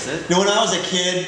it. You know, when I was a kid,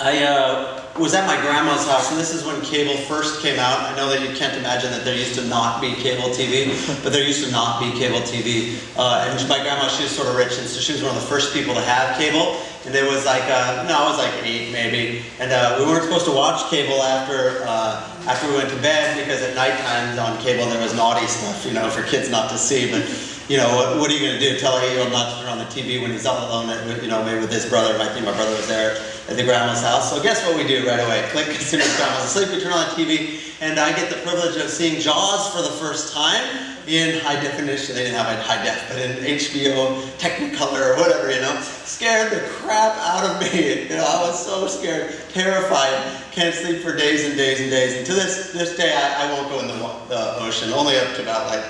I was at my grandma's house, and this is when cable first came out. I know that you can't imagine that there used to not be cable TV, but there used to not be cable TV. And my grandma, she was sort of rich, and so she was one of the first people to have cable. And it was like, I was like 8 maybe, and we weren't supposed to watch cable after we went to bed, because at night times on cable there was naughty stuff, you know, for kids not to see. But you know, what are you going to do? Tell an 8-year-old not to turn on the TV when he's all alone, you know, maybe with his brother. I think my brother was there at the grandma's house. So guess what we do right away? Click, as soon as grandma's asleep, we turn on the TV, and I get the privilege of seeing Jaws for the first time in high definition. They didn't have it high def, but in HBO, Technicolor, or whatever, you know. Scared the crap out of me. You know, I was so scared, terrified, can't sleep for days and days and days. And to this day, I won't go in the ocean, only up to about like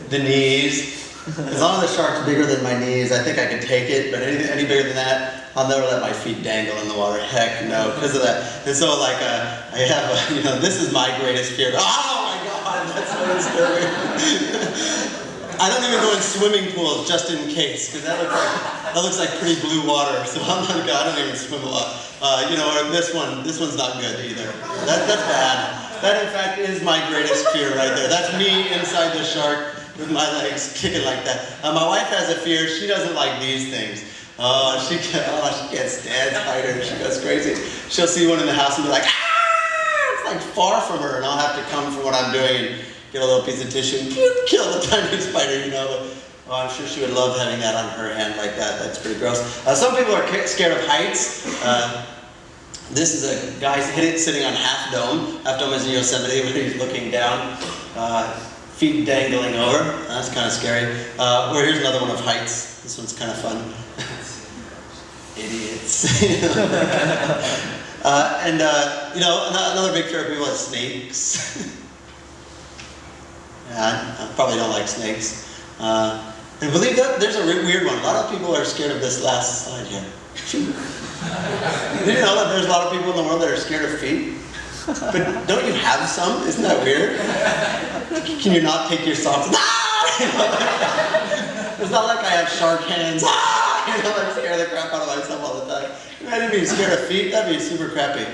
the knees. As long as the shark's bigger than my knees, I think I could take it, but any bigger than that, I'll never let my feet dangle in the water. Heck no, because of that. And so like, I have, you know, this is my greatest fear. Oh my God, that's so disturbing. I don't even go in swimming pools just in case, because that looks like pretty blue water, so I'm not good. I don't even swim a lot. You know, this one's not good either. That's bad. That in fact is my greatest fear right there. That's me inside the shark with my legs kicking like that. My wife has a fear. She doesn't like these things. She can't stand spiders. She goes crazy. She'll see one in the house and be like, ah! It's like far from her, and I'll have to come from what I'm doing and get a little piece of tissue and kill the tiny spider, you know. But I'm sure she would love having that on her hand like that. That's pretty gross. Some people are scared of heights. This is a guy sitting on Half Dome. Half Dome is in Yosemite, where he's looking down. Feet dangling over. That's kind of scary. Or here's another one of heights. This one's kind of fun. Idiots. You know, another big fear of people is snakes. Yeah, I probably don't like snakes. And believe that there's a weird one. A lot of people are scared of this last slide here. Did you know that there's a lot of people in the world that are scared of feet? But don't you have some? Isn't that weird? Can you not take your socks? It's not like I have shark hands. You know, I scare the crap out of myself all the time. Imagine being scared of feet. That'd be super crappy.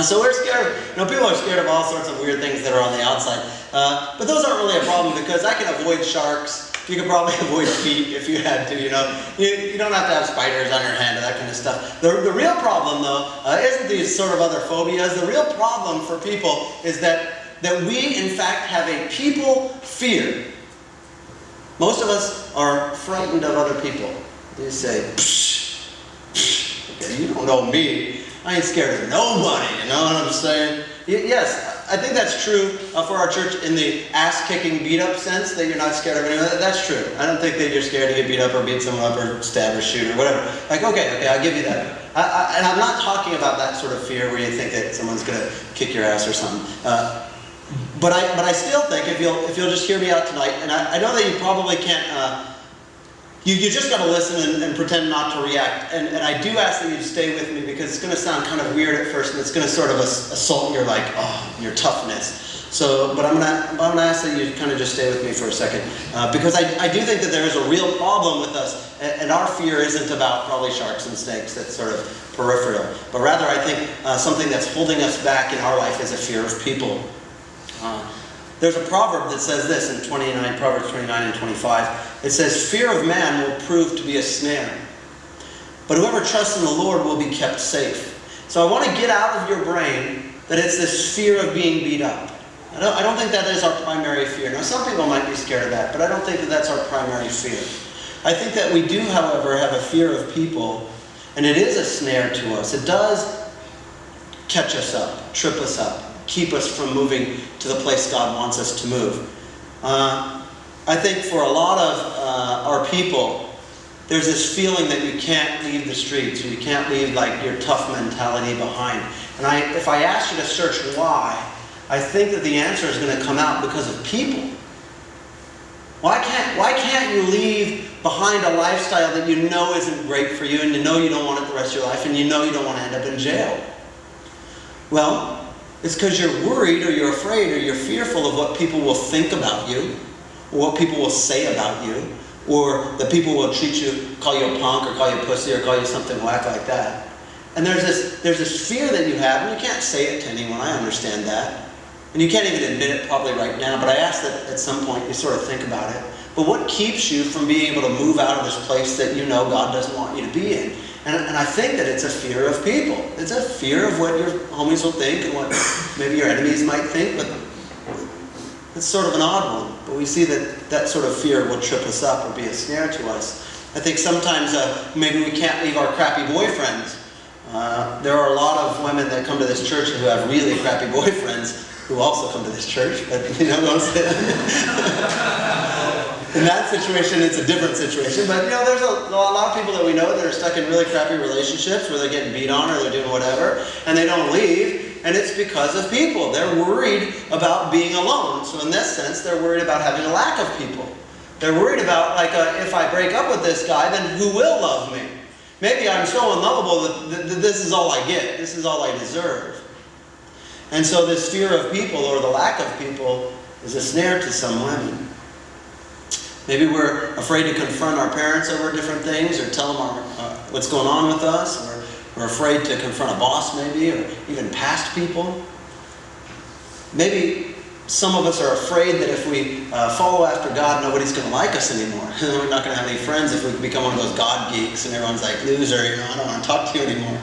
So we're scared. You know, people are scared of all sorts of weird things that are on the outside. But those aren't really a problem, because I can avoid sharks. You could probably avoid feet if you had to, you know. You don't have to have spiders on your hand or that kind of stuff. The real problem, though, isn't these sort of other phobias. The real problem for people is that we, in fact, have a people fear. Most of us are frightened of other people. They say, psh, psh, okay, you don't know me. I ain't scared of nobody, you know what I'm saying? Yes. I think that's true for our church in the ass-kicking, beat-up sense, that you're not scared of anyone. That's true. I don't think that you're scared to get beat up or beat someone up or stab or shoot or whatever. Like, okay, I'll give you that. And I'm not talking about that sort of fear where you think that someone's going to kick your ass or something. But I still think, if you'll just hear me out tonight, and I know that you probably can't. You just got to listen and pretend not to react. And I do ask that you stay with me, because it's going to sound kind of weird at first, and it's going to sort of assault your your toughness. So, but I'm gonna ask that you kind of just stay with me for a second, because I do think that there is a real problem with us, and our fear isn't about probably sharks and snakes. That's sort of peripheral, but rather I think something that's holding us back in our life is a fear of people. There's a proverb that says this in Proverbs 29 and 25. It says, fear of man will prove to be a snare, but whoever trusts in the Lord will be kept safe. So I want to get out of your brain that it's this fear of being beat up. I don't think that is our primary fear. Now, some people might be scared of that, but I don't think that that's our primary fear. I think that we do, however, have a fear of people, and it is a snare to us. It does catch us up, trip us up, keep us from moving to the place God wants us to move. I think for a lot of our people, there's this feeling that you can't leave the streets, or you can't leave like your tough mentality behind. And if I asked you to search why, I think that the answer is going to come out because of people. Why can't you leave behind a lifestyle that you know isn't great for you, and you know you don't want it the rest of your life, and you know you don't want to end up in jail? Well, it's because you're worried, or you're afraid, or you're fearful of what people will think about you, or what people will say about you, or that people will treat you, call you a punk, or call you a pussy, or call you something whack like that. And there's this fear that you have, and you can't say it to anyone, I understand that. And you can't even admit it probably right now, but I ask that at some point you sort of think about it. But what keeps you from being able to move out of this place that you know God doesn't want you to be in? And I think that it's a fear of people. It's a fear of what your homies will think and what maybe your enemies might think, but it's sort of an odd one. But we see that that sort of fear will trip us up or be a snare to us. I think sometimes maybe we can't leave our crappy boyfriends. There are a lot of women that come to this church who have really crappy boyfriends who also come to this church, but you know what I'm saying? In that situation, it's a different situation. But you know, there's a lot of people that we know that are stuck in really crappy relationships where they're getting beat on or they're doing whatever, and they don't leave, and it's because of people. They're worried about being alone. So in this sense, they're worried about having a lack of people. They're worried about, like, if I break up with this guy, then who will love me? Maybe I'm so unlovable that this is all I get. This is all I deserve. And so this fear of people, or the lack of people, is a snare to some women. Maybe we're afraid to confront our parents over different things, or tell them what's going on with us, or we're afraid to confront a boss maybe, or even past people. Maybe some of us are afraid that if we follow after God, nobody's going to like us anymore. We're not going to have any friends if we become one of those God geeks, and everyone's like, loser, you know, I don't want to talk to you anymore.